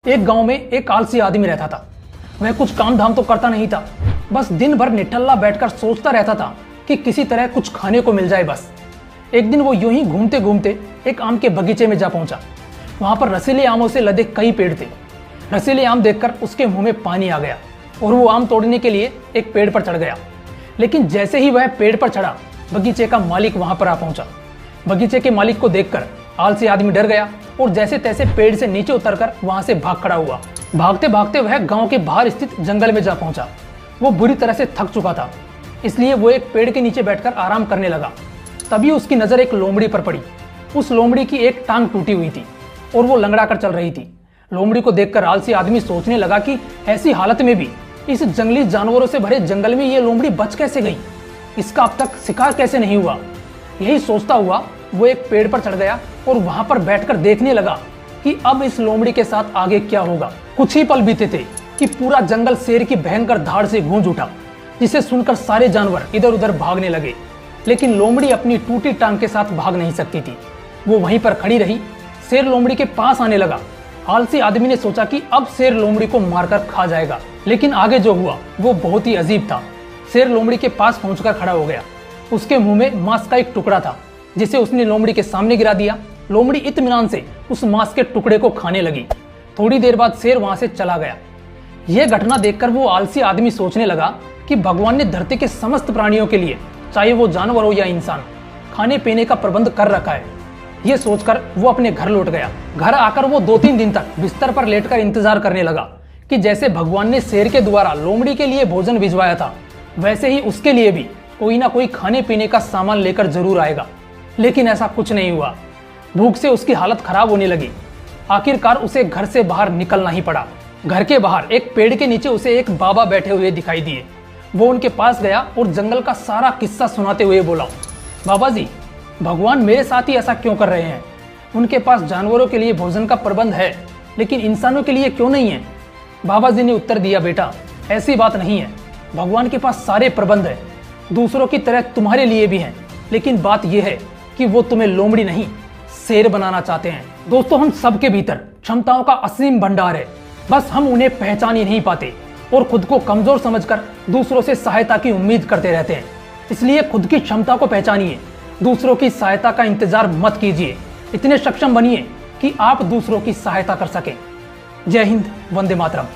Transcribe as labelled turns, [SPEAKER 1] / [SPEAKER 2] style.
[SPEAKER 1] एक गांव में एक आलसी आदमी रहता था। वह कुछ काम धाम तो करता नहीं था, बस दिन भर निठल्ला बैठकर सोचता रहता था कि किसी तरह कुछ खाने को मिल जाए बस। एक दिन वो यूं ही घूमते घूमते एक आम के बगीचे में जा पहुंचा। वहां पर रसीले आमों से लदे कई पेड़ थे। रसीले आम देखकर उसके मुंह में पानी आ गया और वो आम तोड़ने के लिए एक पेड़ पर चढ़ गया। लेकिन जैसे ही वह पेड़ पर चढ़ा, बगीचे का मालिक वहां पर आ पहुंचा। बगीचे के मालिक को देखकर आलसी आदमी डर गया और जैसे तैसे पेड़ से नीचे उतरकर वहां से भाग खड़ा हुआ। भागते भागते वह गांव के बाहर स्थित जंगल में जा पहुंचा। वो बुरी तरह से थक चुका था, इसलिए वो एक पेड़ के नीचे बैठकर आराम करने लगा। तभी उसकी नजर एक लोमड़ी पर पड़ी। उस लोमड़ी की एक टांग टूटी हुई थी और वो लंगड़ा कर चल रही थी। लोमड़ी को देखकर आलसी आदमी सोचने लगा कि ऐसी हालत में भी इस जंगली जानवरों से भरे जंगल में ये लोमड़ी बच कैसे गई, इसका अब तक शिकार कैसे नहीं हुआ। यही सोचता हुआ वो एक पेड़ पर चढ़ गया और वहां पर बैठकर देखने लगा कि अब इस लोमड़ी के साथ आगे क्या होगा। कुछ ही पल बीते थे कि पूरा जंगल शेर की भयंकर धाड़ से गूंज उठा, जिसे सुनकर सारे जानवर इधर उधर भागने लगे। लेकिन लोमड़ी अपनी टूटी टांग के साथ भाग नहीं सकती थी। वो वहीं पर खड़ी रही। शेर लोमड़ी के पास आने लगा। आलसी आदमी ने सोचा कि अब शेर लोमड़ी को मारकर खा जाएगा, लेकिन आगे जो हुआ वो बहुत ही अजीब था। शेर लोमड़ी के पास पहुंचकर खड़ा हो गया। उसके मुंह में मांस का एक टुकड़ा था, जिसे उसने लोमड़ी के सामने गिरा दिया। लोमड़ी इत्मीनान से उस मांस के टुकड़े को खाने लगी। थोड़ी देर बाद शेर वहां से चला गया। यह घटना देखकर वो आलसी आदमी सोचने लगा कि भगवान ने धरती के समस्त प्राणियों के लिए, चाहे वो जानवर हो या इंसान, खाने पीने का प्रबंध कर रखा है। यह सोचकर वो अपने घर लौट गया। घर आकर वो 2-3 दिन तक बिस्तर पर लेटकर इंतजार करने लगा कि जैसे भगवान ने शेर के द्वारा लोमड़ी के लिए भोजन भिजवाया था, वैसे ही उसके लिए भी कोई ना कोई खाने पीने का सामान लेकर जरूर आएगा। लेकिन ऐसा कुछ नहीं हुआ। भूख से उसकी हालत खराब होने लगी। आखिरकार उसे घर से बाहर निकलना ही पड़ा। घर के बाहर एक पेड़ के नीचे उसे एक बाबा बैठे हुए दिखाई दिए। वो उनके पास गया और जंगल का सारा किस्सा सुनाते हुए बोला, बाबा जी, भगवान मेरे साथ ही ऐसा क्यों कर रहे हैं? उनके पास जानवरों के लिए भोजन का प्रबंध है, लेकिन इंसानों के लिए क्यों नहीं है? बाबा जी ने उत्तर दिया, बेटा, ऐसी बात नहीं है। भगवान के पास सारे प्रबंध है, दूसरों की तरह तुम्हारे लिए भी हैं। लेकिन बात यह है कि वो तुम्हें लोमड़ी नहीं, शेर बनाना चाहते हैं। दोस्तों, हम सबके भीतर क्षमताओं का असीम भंडार है, बस हम उन्हें पहचान ही नहीं पाते और खुद को कमजोर समझकर दूसरों से सहायता की उम्मीद करते रहते हैं। इसलिए खुद की क्षमता को पहचानिए, दूसरों की सहायता का इंतजार मत कीजिए। इतने सक्षम बनिए कि आप दूसरों की सहायता कर सकें। जय हिंद, वंदे मातरम।